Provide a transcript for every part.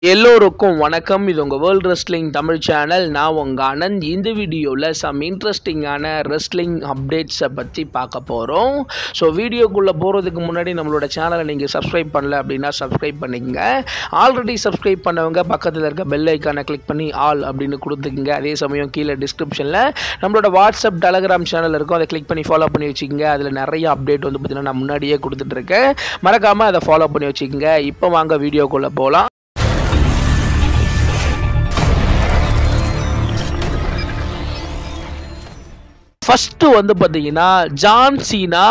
எல்லோருக்கும் வணக்கம். இது உங்கள் வேர்ல்ட் ரெஸ்லிங் தமிழ் சேனல். நான் உங்கள் ஆனந்த். இந்த வீடியோவில் சம் இன்ட்ரெஸ்டிங்கான ரெஸ்லிங் அப்டேட்ஸை பற்றி பார்க்க போகிறோம். ஸோ வீடியோக்குள்ளே போகிறதுக்கு முன்னாடி நம்மளோட சேனலை நீங்கள் சப்ஸ்கிரைப் பண்ணல அப்படின்னா சப்ஸ்கிரைப் பண்ணிக்கங்க. ஆல்ரெடி சப்ஸ்கிரைப் பண்ணவங்க பக்கத்தில் இருக்க பெல் ஐக்கானை கிளிக் பண்ணி ஆல் அப்படின்னு கொடுத்துக்குங்க. அதே சமயம் கீழே டிஸ்கிரிப்ஷனில் நம்மளோட வாட்ஸ்அப் டெலகிராம் சேனல் இருக்கும், அதை கிளிக் பண்ணி ஃபாலோ பண்ணி வச்சுக்கோங்க. அதில் நிறைய அப்டேட் வந்து பார்த்திங்கன்னா நான் முன்னாடியே கொடுத்துட்ருக்கேன். மறக்காமல் அதை ஃபாலோ பண்ணி வச்சுக்கோங்க. இப்போ வாங்க வீடியோக்குள்ளே போகலாம். ஃபஸ்ட்டு வந்து பார்த்தீங்கன்னா ஜான் சீனா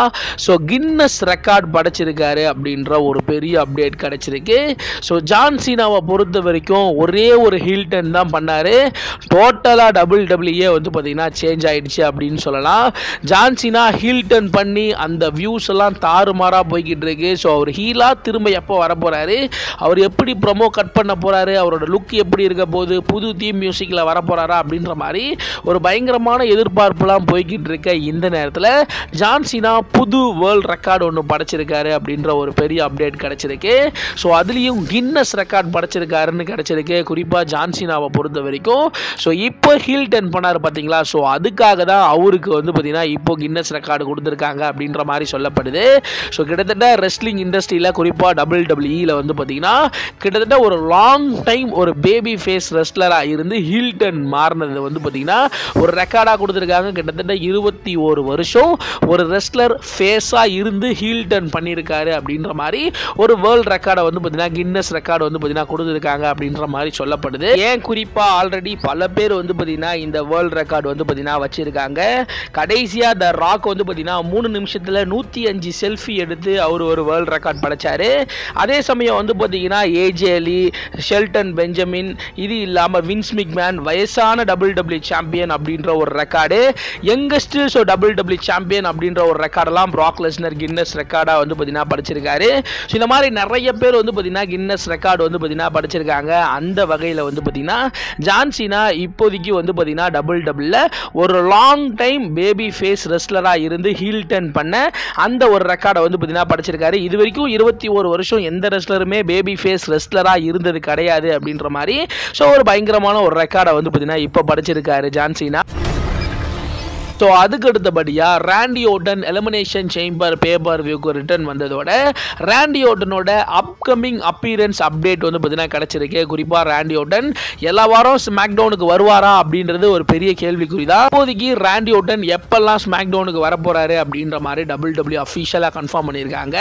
கின்னஸ் ரெக்கார்ட் படைச்சிருக்காரு அப்படின்ற ஒரு பெரிய அப்டேட் கிடச்சிருக்கு. ஸோ ஜான் சீனாவை பொறுத்த வரைக்கும் ஒரே ஒரு ஹீல் டர்ன் தான் பண்ணார். டோட்டலாக WWE வந்து பார்த்திங்கன்னா சேஞ்ச் ஆகிடுச்சு அப்படின்னு சொல்லலாம். ஜான் சீனா ஹீல் டர்ன் பண்ணி அந்த வியூஸ் எல்லாம் தாறுமாறாக போய்கிட்டு இருக்கு. ஸோ அவர் ஹீலாக திரும்ப எப்போ வர போகிறாரு, அவர் எப்படி ப்ரொமோ கட் பண்ண போகிறாரு, அவரோட லுக் எப்படி இருக்க போது, புது தீம் மியூசிக்கில் வர போகிறாரா அப்படின்ற மாதிரி ஒரு பயங்கரமான எதிர்பார்ப்புலாம் போய் இருக்க இந்த நேரத்தில் ஜான் சீனா புது வேர்ல்ட் ரெக்கார்டு ஒன்று படைச்சிருக்காரு அப்படின்ற ஒரு பெரிய அப்டேட் கிடைச்சிருக்கு. ஸோ அதுலேயும் கின்னஸ் ரெக்கார்ட் படைச்சிருக்காருன்னு கிடைச்சிருக்கு. குறிப்பாக ஜான் சீனாவை பொறுத்த வரைக்கும் ஸோ இப்போ ஹீல் டர்ன் பண்ணார் பார்த்தீங்களா, ஸோ அதுக்காக தான் அவருக்கு வந்து பார்த்தீங்கன்னா இப்போ கின்னஸ் ரெக்கார்டு கொடுத்துருக்காங்க அப்படின்ற மாதிரி சொல்லப்படுது. ஸோ கிட்டத்தட்ட ரெஸ்லிங் இண்டஸ்ட்ரியில் குறிப்பாக WWE வந்து பார்த்தீங்கன்னா கிட்டத்தட்ட ஒரு லாங் டைம் ஒரு பேபி ஃபேஸ் ரெஸ்லராக இருந்து ஹீல் டர்ன் மாறினது வந்து பார்த்தீங்கன்னா ஒரு ரெக்கார்டாக கொடுத்துருக்காங்க. கிட்டத்தட்ட 21 வருஷம் ஒரு ரெஸ்லர் ஃபேஸாக இருந்து ஹீல் டர்ன் பண்ணியிருக்காரு அப்படின்ற மாதிரி ஒரு வேர்ல்ட் ரெக்கார்டை வந்து பார்த்தீங்கன்னா கின்னஸ் ரெக்கார்டு வந்து பார்த்தீங்கன்னா கொடுத்துருக்காங்க அப்படின்ற மாதிரி சொல்லப்படுது. ஏன் குறிப்பாக ஆல்ரெடி பல பேர் வந்து பார்த்தீங்கன்னா இந்த வேர்ல்ட் ரெக்கார்டு வந்து பார்த்தீங்கன்னா வச்சிருக்காங்க. கடைசியாக த ராக் வந்து பார்த்தீங்கன்னா 3 நிமிஷத்தில் 105 செல்ஃபி எடுத்து அவர் ஒரு வேர்ல்ட் ரெக்கார்ட் படைச்சாரு. அதே சமயம் வந்து பார்த்தீங்கன்னா ஏஜே லீ, ஷெல்டன் பெஞ்சமின், இது இல்லாமல் வின்ஸ் மெக்மேன் வயசான WWE சாம்பியன் அப்படின்ற ஒரு ரெக்கார்டு, யங்கஸ்ட் WWE சாம்பியன் அப்படின்ற ஒரு ரெக்கார்டெல்லாம் ப்ராக் லெஸ்னர் கின்னஸ் ரெக்கார்டாக வந்து பார்த்தீங்கன்னா படிச்சிருக்காரு. ஸோ இந்த மாதிரி நிறைய பேர் வந்து பார்த்தீங்கன்னா கின்னஸ் ரெக்கார்டு வந்து பார்த்தீங்கன்னா படிச்சிருக்காங்க. அந்த வகையில் வந்து பார்த்தீங்கன்னா ஜான் சீனா இப்போதைக்கு வந்து பார்த்தீங்கன்னா WWE ஒரு லாங் டைம் பேபி ஃபேஸ் ரெஸ்லராக இருந்து ஹீல் டர்ன் பண்ண அந்த ஒரு ரெக்கார்டை வந்து பார்த்தீங்கன்னா படிச்சிருக்காரு. இது வரைக்கும் 21 வருஷம் எந்த ரெஸ்லருமே பேபி ஃபேஸ் ரெஸ்லராக இருந்தது கிடையாது அப்படின்ற மாதிரி ஸோ ஒரு பயங்கரமான ஒரு ரெக்கார்டை வந்து பார்த்தீங்கன்னா இப்போ படிச்சிருக்காரு ஜான் சீனா. ஸோ அதுக்கு அடுத்தபடியாக ராண்டி ஓர்டன் எலிமினேஷன் சேம்பர் பேப்பர் வியூக்கு ரிட்டர்ன் வந்ததோட ராண்டி ஓர்டனோட அப்கமிங் அப்பீரன்ஸ் அப்டேட் வந்து பார்த்தீங்கன்னா கிடச்சிருக்கு. குறிப்பாக ராண்டி ஓர்டன் எல்லா வாரம் ஸ்மாக்டவுனுக்கு வருவாரா அப்படின்றது ஒரு பெரிய கேள்விக்குறி தான். இப்போதைக்கு ராண்டி ஓர்டன் எப்பெல்லாம் ஸ்மாக்டவுனுக்கு வரப்போகிறாரு அப்படின்ற மாதிரி WWE அஃபிஷியலாக கன்ஃபார்ம் பண்ணியிருக்காங்க.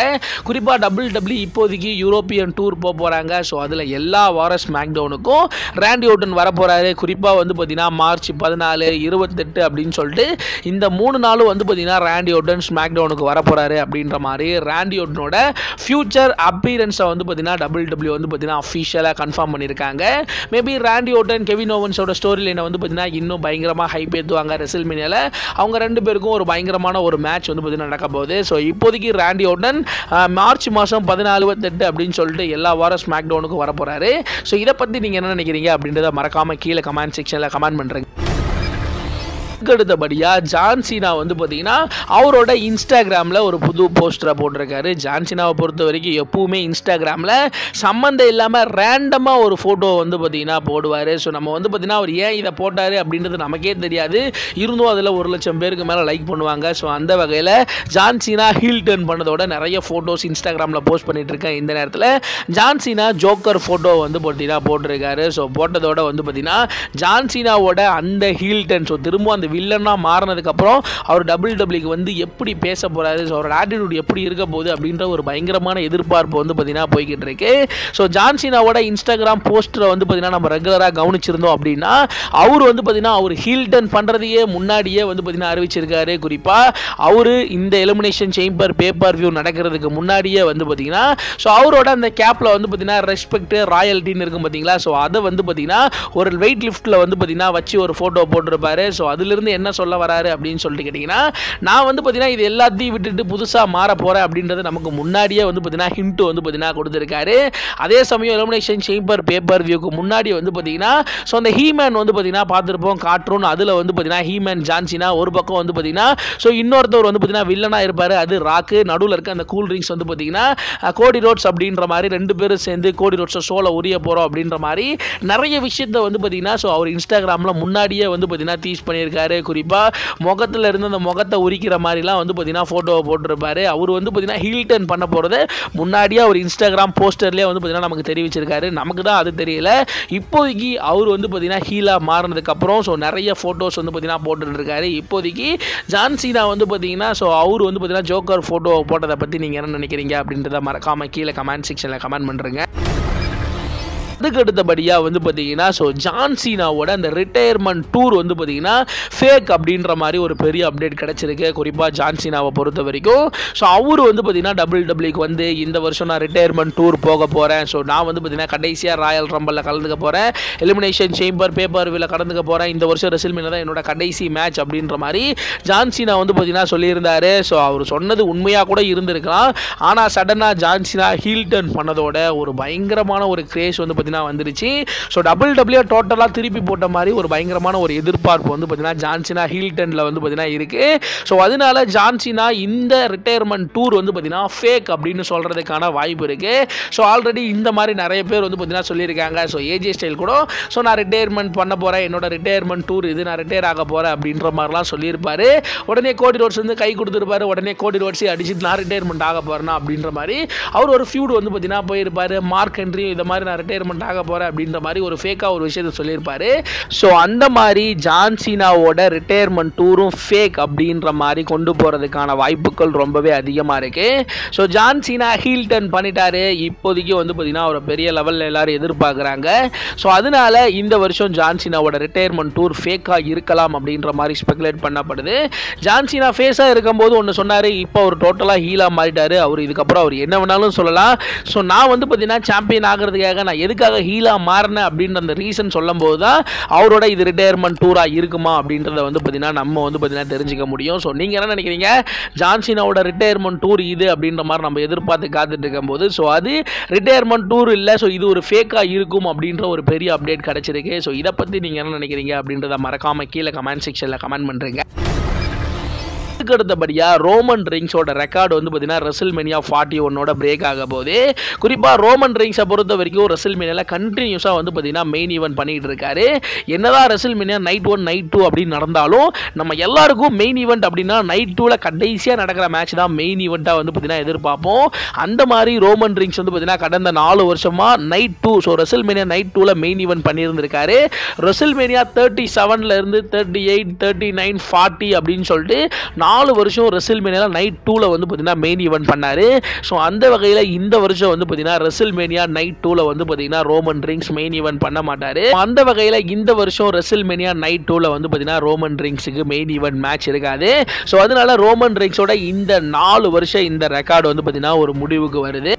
குறிப்பாக WWE இப்போதைக்கு யூரோப்பியன் டூர் போக போகிறாங்க. ஸோ அதில் எல்லா வாரம் ஸ்மாக்டவுனுக்கும் ராண்டி ஓர்டன் வரப்போகிறாரு. குறிப்பாக வந்து பார்த்தீங்கன்னா மார்ச் 14, 28 அப்படின்னு சொல்லிட்டு இந்த 3 நாளும் வந்து பார்த்தீங்கன்னா ராண்டி ஓர்டன் ஸ்மாக்டவுனுக்கு வரப்போறாரு அப்படின்ற மாதிரி ராண்டி ஓர்டனோட ஃபியூச்சர் அப்பீரன்ஸை வந்து பார்த்தீங்கன்னா WWE வந்து பார்த்தீங்கன்னா அஃபிஷியலாக கன்ஃபார்ம் பண்ணியிருக்காங்க. மேபி ராண்டி ஓர்டன் கெவின் ஓவன்ஸோட ஸ்டோரி லைனை வந்து பார்த்தீங்கன்னா இன்னும் பயங்கரமாக ஹைப் ஏற்றுவாங்க. ரெஸ்ல்மேனியாவில் அவங்க 2 பேருக்கும் ஒரு பயங்கரமான ஒரு மேட்ச் வந்து பார்த்தீங்கன்னா நடக்க போகுது. ஸோ இப்போதைக்கு ராண்டி ஓர்டன் மார்ச் மாதம் 14, 28 அப்படின்னு சொல்லிட்டு எல்லா வாரம் ஸ்மாக்டவுனுக்கு வரப்போறாரு. ஸோ இதை பற்றி நீங்கள் என்ன நினைக்கிறீங்க அப்படின்றத மறக்காமல் கீழே கமெண்ட் செக்ஷனில் கமெண்ட் பண்ணுறேங்க. அடுத்தபடியாக ஜான் சீனா வந்து பார்த்தீங்கன்னா அவரோட இன்ஸ்டாகிராமில் ஒரு புது போஸ்டரை போட்டிருக்காரு. ஜான் சீனாவை பொறுத்த வரைக்கும் எப்பவுமே இன்ஸ்டாகிராமில் சம்மந்தம் இல்லாமல் ரேண்டமாக ஒரு ஃபோட்டோ வந்து பார்த்தீங்கன்னா போடுவார். ஸோ நம்ம வந்து பார்த்தீங்கன்னா அவர் ஏன் இதை போட்டார் அப்படின்றது நமக்கே தெரியாது. இருந்தும் அதில் 1,00,000 பேருக்கு மேலே லைக் பண்ணுவாங்க. ஸோ அந்த வகையில் ஜான் சீனா ஹீல் டர்ன் பண்ணதோட நிறைய ஃபோட்டோஸ் இன்ஸ்டாகிராமில் போஸ்ட் பண்ணிட்டு இருக்கேன். இந்த நேரத்தில் ஜான் சீனா ஜோக்கர் ஃபோட்டோ வந்து பார்த்தீங்கன்னா போட்டிருக்காரு. ஸோ போட்டதோட வந்து பார்த்தீங்கன்னா ஜான் சீனாவோட அந்த ஹீல் டர்ன் ஸோ திரும்ப அந்த வில்லனா மாறினதுக்கப்புறம் அவர் WWE வந்து எப்படி பேச போறாரு, ஸோ அவரோட ஆட்டிடியூட் எப்படி இருக்க போகுது அப்படின்ற ஒரு பயங்கரமான எதிர்பார்ப்பு வந்து பார்த்தீங்கன்னா போய்கிட்டு இருக்கு. ஸோ ஜான் சீனாவோட இன்ஸ்டாகிராம் போஸ்டரை வந்து பார்த்தீங்கன்னா நம்ம ரெகுலராக கவனிச்சிருந்தோம் அப்படின்னா அவர் வந்து பார்த்தீங்கன்னா அவர் ஹீல் டர்ன் பண்ணுறதையே முன்னாடியே வந்து பார்த்தீங்கன்னா அறிவிச்சிருக்காரு. குறிப்பாக அவர் இந்த எலிமினேஷன் சேம்பர் பேப்பர் வியூ நடக்கிறதுக்கு முன்னாடியே வந்து பார்த்தீங்கன்னா ஸோ அவரோட அந்த கேப்பில் வந்து பார்த்தீங்கன்னா ரெஸ்பெக்ட் ராயல்ட்டின்னு இருக்கும் பார்த்தீங்களா, ஸோ அதை வந்து பார்த்தீங்கன்னா ஒரு வெயிட் லிஃப்ட்டில் வந்து பார்த்தீங்கன்னா வச்சு ஒரு ஃபோட்டோ போட்டிருப்பாரு. ஸோ அதில் இருந்து என்ன சொல்ல வராரு அப்படின்னு சொல்லிட்டு கேட்டிங்கன்னா, நான் வந்து பார்த்தீங்கன்னா இது எல்லாத்தையும் விட்டுட்டு புதுசாக மாற போகிறேன் அப்படின்றது நமக்கு முன்னாடியே வந்து பார்த்தீங்கன்னா ஹிண்ட் வந்து பார்த்தீங்கன்னா கொடுத்துருக்காரு. அதே சமயம் எலிமினேஷன் சேம்பர் பேப்பர் வியூக்கு முன்னாடி வந்து பார்த்தீங்கன்னா ஸோ அந்த ஹீமேன் வந்து பார்த்தீங்கன்னா பார்த்துருப்போம் கார்ட்டூன். அதில் வந்து பார்த்தீங்கன்னா ஹீமேன் ஜான் சீனா ஒரு பக்கம் வந்து பார்த்தீங்கன்னா ஸோ இன்னொருத்தவர் வந்து பார்த்தீங்கன்னா வில்லனாக இருப்பார், அது ராக்கு. நடுவில் இருக்க அந்த கூல் ட்ரிங்க்ஸ் வந்து பார்த்தீங்கன்னா கோடி ரோட்ஸ் அப்படின்ற மாதிரி 2 பேரும் சேர்ந்து கோடி ரோட்ஸை ஷோவில் உரிய போகிறோம் அப்படின்ற மாதிரி நிறைய விஷயத்தை வந்து பார்த்தீங்கன்னா ஸோ அவர் இன்ஸ்டாகிராமில் முன்னாடியே வந்து பார்த்தீங்கன்னா டீஸ் பண்ணியிருக்காரு. குறிப்பாக முகத்தில் இருந்து அந்த முகத்தை உரிக்கிற மாதிரிலாம் வந்து பார்த்தீங்கன்னா ஃபோட்டோவை போட்டிருப்பாரு. அவர் வந்து பார்த்தீங்கன்னா ஹீல் டர்ன் பண்ண போகிறத முன்னாடியே அவர் இன்ஸ்டாகிராம் போஸ்டர்லேயே வந்து பார்த்தீங்கன்னா நமக்கு தெரிவிச்சிருக்காரு. நமக்கு தான் அது தெரியல. இப்போதைக்கு அவர் வந்து பார்த்தீங்கன்னா ஹீலாக மாறினதுக்கப்புறம் ஸோ நிறைய ஃபோட்டோஸ் வந்து பார்த்தீங்கன்னா போட்டுருக்காரு. இப்போதைக்கு ஜான் சீனா வந்து பார்த்தீங்கன்னா ஸோ அவர் வந்து பார்த்தீங்கன்னா ஜோக்கர் ஃபோட்டோ போட்டதை பற்றி நீங்கள் என்ன நினைக்கிறீங்க அப்படின்றத மறக்காமல் கீழே கமெண்ட் செக்ஷனில் கமெண்ட் பண்ணுறேங்க. அதுக்கு அடுத்தபடியாக வந்து பார்த்தீங்கன்னா ஸோ ஜான் சீனாவோட அந்த ரிட்டையர்மெண்ட் டூர் வந்து பார்த்தீங்கன்னா ஃபேக் அப்படின்ற மாதிரி ஒரு பெரிய அப்டேட் கிடச்சிருக்கு. குறிப்பாக ஜான் சீனாவை பொறுத்த வரைக்கும் ஸோ அவர் வந்து பார்த்தீங்கன்னா டபிள்யூக்கு வந்து இந்த வருஷம் நான் ரிட்டையர்மெண்ட் டூர் போக போகிறேன். ஸோ நான் வந்து பார்த்தீங்கன்னா கடைசியாக ராயல் ரம்பிளில் கலந்துக்க போகிறேன், எலிமினேஷன் சேம்பர் பேப்பர் வியூவில் கலந்துக்க போகிறேன், இந்த வருஷம் ரெசில்மேனியா தான் என்னோட கடைசி மேட்ச் அப்படின்ற மாதிரி ஜான் சீனா வந்து பார்த்தீங்கன்னா சொல்லியிருந்தாரு. ஸோ அவர் சொன்னது உண்மையாக கூட இருந்திருக்கலாம். ஆனால் சடனாக ஜான் சீனா ஹீல் டர்ன் பண்ணதோட ஒரு பயங்கரமான ஒரு கிரேஸ் வந்து வந்துருச்சு. ஸோ டபிள்யூ டோட்டலாக திருப்பி போட்ட மாதிரி ஒரு பயங்கரமான ஒரு எதிர்பார்ப்பு வந்து பார்த்தீங்கன்னா ஜான் சீனா ஹீல் டர்னில் வந்து பார்த்தீங்கன்னா இருக்கு. ஸோ அதனால ஜான் சீனா இந்த ரிட்டையர்மெண்ட் டூர் வந்து பார்த்தீங்கன்னா ஃபேக் அப்படின்னு சொல்றதுக்கான வாய்ப்பு இருக்கு. ஸோ ஆல்ரெடி இந்த மாதிரி நிறைய பேர் வந்து பார்த்தீங்கன்னா சொல்லியிருக்காங்க. ஸோ ஏஜே ஸ்டைல் கூட ஸோ நான் ரிட்டையர்மெண்ட் பண்ண போகிறேன், என்னோட ரிட்டையர்மெண்ட் டூர் இது, நான் ரிட்டையர் ஆக போகிறேன் அப்படின்ற மாதிரிலாம் சொல்லியிருப்பாரு. உடனே கோடி ரோட்ஸ் வந்து கை கொடுத்துருப்பாரு, உடனே கோடி ரோட்ஸை அடிச்சுட்டு நான் ரிட்டையர்மெண்ட் ஆக போகிறேன்னா அப்படின்ற மாதிரி அவர் ஒரு ஃபியூட் வந்து பார்த்தீங்கன்னா போயிருப்பாரு. மார்க் ஹென்ரி இந்த மாதிரி நான் ரிட்டையர்மெண்ட் ஆக போகிறேன் அப்படின்ற மாதிரி ஒரு ஃபேக்காக ஒரு விஷயத்தை சொல்லியிருப்பாரு. ஸோ அந்த மாதிரி ஜான் சீனாவோட ரிட்டையர்மெண்ட் டூரும் ஃபேக் அப்படின்ற மாதிரி கொண்டு போகிறதுக்கான வாய்ப்புகள் ரொம்பவே அதிகமாக இருக்குது. So John Cena heel turn பண்ணிட்டாரு. இப்போதைக்கு வந்து பார்த்தீங்கன்னா ஒரு பெரிய லெவலில் எல்லாரும் எதிர்பார்க்குறாங்க. ஸோ அதனால இந்த வருஷம் ஜான் சீனாவோட ரிட்டையர்மெண்ட் டூர் ஃபேக்காக இருக்கலாம் அப்படின்ற மாதிரி ஸ்பெகுலேட் பண்ணப்படுது. ஜான் சீனா ஃபேஸாக இருக்கும்போது ஒன்று சொன்னார், இப்போ அவர் டோட்டலாக ஹீலாக மாறிட்டார். அவர் இதுக்கப்புறம் அவர் என்ன வேணாலும் சொல்லலாம். ஸோ நான் வந்து பார்த்தீங்கன்னா சாம்பியன் ஆகிறதுக்காக நான் எதுக்காக ஹீலாக மாறினேன் அப்படின்ற அந்த ரீசன் சொல்லும் போது தான் அவரோட இது ரிட்டையர்மெண்ட் டூராக இருக்குமா அப்படின்றத வந்து பார்த்தீங்கன்னா நம்ம வந்து பார்த்தீங்கன்னா தெரிஞ்சுக்க முடியும். ஸோ நீங்கள் என்ன நினைக்கிறீங்க? ஜான் சீனாவோட ரிட்டையர்மெண்ட் டூர் இது அப்படின்ற மாதிரி நம்ம எதிர்பார்த்து காத்துட்டு இருக்கும்போது ஸோ அது ரிட்டையர்மெண்ட் டூர் இல்லை, ஸோ இது ஒரு ஃபேக்காக இருக்கும் அப்படின்ற ஒரு பெரிய அப்டேட் கிடச்சிருக்கு. ஸோ இதை பற்றி நீங்கள் என்ன நினைக்கிறீங்க அப்படின்றத மறக்காமல் கீழே கமெண்ட் செக்ஷனில் கமெண்ட் பண்ணுறீங்க. அடுத்தபடியாக ரோமன் ரிங்ஸோட ரெக்கார்டு வந்து பார்த்தீங்கன்னா ரெசில்மேனியா 41 பிரேக் ஆக போகுது. குறிப்பாக ரோமன் ரிங்ஸை பொறுத்த வரைக்கும் ரெசில்மேனியாவில் கண்டினியூஸாக வந்து பார்த்தீங்கன்னா மெயின் ஈவென்ட் பண்ணிட்டு இருக்காரு. என்னதான் ரெசில்மேனியா நைட் 1 நைட் 2 அப்படின்னு நடந்தாலும் நம்ம எல்லாருக்கும் மெயின் ஈவென்ட் அப்படின்னா நைட் 2ல கடைசியாக நடக்கிற மேட்ச் தான் மெயின் ஈவெண்ட்டாக வந்து பார்த்தீங்கன்னா எதிர்பார்ப்போம். அந்த மாதிரி ரோமன் ரிங்ஸ் வந்து பார்த்தீங்கன்னா கடந்த 4 வருஷமாக நைட் 2 ஸோ ரெசில்மேனியா நைட் 2ல மெயின் ஈவென்ட் பண்ணியிருந்திருக்காரு. ரெசில்மேனியா 37 இருந்து 38, 39, 40 அப்படின்னு சொல்லிட்டு 4 வருஷம் ரெசில்மேனியா நைட் 2ல வந்து பார்த்தீங்கன்னா மெயின் ஈவென்ட் பண்ணாரு. ஸோ அந்த வகையில் இந்த வருஷம் வந்து பார்த்தீங்கன்னா ரெசில்மேனியா நைட் 2ல வந்து பார்த்தீங்கன்னா ரோமன் ரிங்ஸ் மெயின் ஈவென்ட் பண்ண மாட்டாரு. அந்த வகையில் இந்த வருஷம் ரெசில்மேனியா நைட் 2ல வந்து பார்த்தீங்கன்னா ரோமன் ரிங்ஸுக்கு மெயின் ஈவென்ட் மேட்ச் இருக்காது. ஸோ அதனால ரோமன் ரிங்ஸோட இந்த 4 வருஷம் இந்த ரெக்கார்டு வந்து பார்த்தீங்கன்னா ஒரு முடிவுக்கு வருது.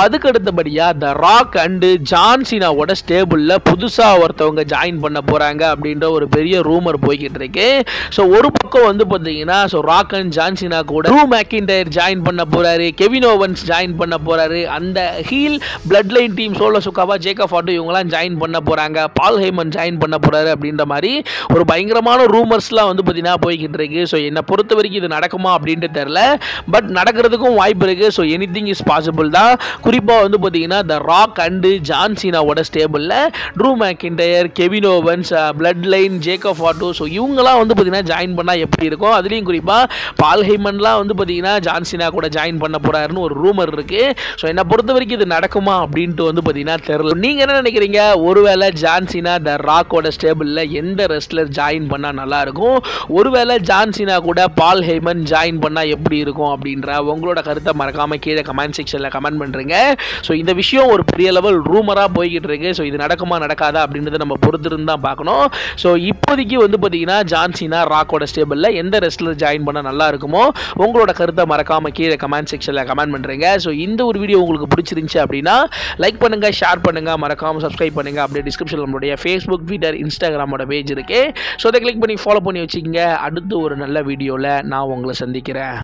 அதுக்கு அடுத்தபடியாக த ராக் அண்டு ஜான் சீனாவோட ஸ்டேபிளில் புதுசாக ஒருத்தவங்க ஜாயின் பண்ண போகிறாங்க அப்படின்ற ஒரு பெரிய ரூமர் போய்கிட்டு இருக்கு. ஸோ ஒரு பக்கம் வந்து பார்த்தீங்கன்னா so rock and John Cena கூட ட்ரூ மேக்கின்டையர் ஜாயின் பண்ண போகிறாரு, கெவின் ஓவன்ஸ் ஜாயின் பண்ண போகிறாரு, அந்த heel blood line team Solo சுக்காவா, ஜேக்கப் ஆட்டோ இவங்கெல்லாம் ஜாயின் பண்ண போகிறாங்க, பால் ஹேமன் ஜாயின் பண்ண போகிறாரு அப்படின்ற மாதிரி ஒரு பயங்கரமான ரூமர்ஸ்லாம் வந்து பார்த்தீங்கன்னா போய்கிட்டு இருக்கு. ஸோ என்னை பொறுத்த வரைக்கும் இது நடக்குமா அப்படின்ட்டு தெரில, பட் நடக்கிறதுக்கும் வாய்ப்பு இருக்குது. ஸோ எனிதிங் இஸ் பாசிபிள் தான். குறிப்பாக வந்து பார்த்தீங்கன்னா த ராக் அண்டு ஜான் சீனாவோட ஸ்டேபிளில் Drew McIntyre, Kevin Owens, blood line, Jacob ஆட்டோ ஸோ இவங்கெல்லாம் வந்து பார்த்தீங்கன்னா ஜாயின் பண்ணால் எப்படி இருக்கும். அதுலேயும் குறிப்பாக பால் ஹேமன்லாம் வந்து பார்த்தீங்கன்னா ஜான் சீனா கூட ஜாயின் பண்ண போகிறாருன்னு ஒரு ரூமர் இருக்குது. ஸோ என்னை பொறுத்த வரைக்கும் இது நடக்குமா அப்படின்ட்டு வந்து பார்த்தீங்கன்னா தெரியல. நீங்கள் என்ன நினைக்கிறீங்க? ஒருவேளை ஜான் சீனா த ராக்கோட ஸ்டேபிளில் எந்த ரெஸ்லர் ஜாயின் பண்ணால் நல்லாயிருக்கும், ஒருவேளை ஜான் சீனா கூட பால் ஹேமன் ஜாயின் பண்ணால் எப்படி இருக்கும் அப்படின்ற உங்களோட கருத்தை மறக்காமல் கீழே கமெண்ட் செக்ஷனில் கமெண்ட் பண்ணுறீங்க. சொல்கிறேங்க. ஸோ இந்த விஷயம் ஒரு பெரிய லெவல் ரூமராக போய்கிட்டு இருக்கு. ஸோ இது நடக்குமா நடக்காதா அப்படின்றத நம்ம பொறுத்திருந்து தான் பார்க்கணும். ஸோ இப்போதைக்கு வந்து பார்த்தீங்கன்னா ஜான் சீனா ராக்கோட ஸ்டேபிளில் எந்த ரெஸ்லர் ஜாயின் பண்ணால் நல்லா இருக்குமோ உங்களோட கருத்தை மறக்காமல் கீழே கமெண்ட் செக்ஷனில் கமெண்ட் பண்ணுறீங்க. ஸோ இந்த ஒரு வீடியோ உங்களுக்கு பிடிச்சிருந்துச்சு அப்படின்னா லைக் பண்ணுங்கள், ஷேர் பண்ணுங்கள், மறக்காமல் சப்ஸ்கிரைப் பண்ணுங்கள். அப்படியே டிஸ்கிரிப்ஷனில் நம்மளுடைய ஃபேஸ்புக், ட்விட்டர், இன்ஸ்டாகிராமோட பேஜ் இருக்கு. ஸோ அதை கிளிக் பண்ணி ஃபாலோ பண்ணி வச்சுக்கோங்க. அடுத்து ஒரு நல்ல வீடியோவில் நான் உங்களை சந்திக்கிறேன்.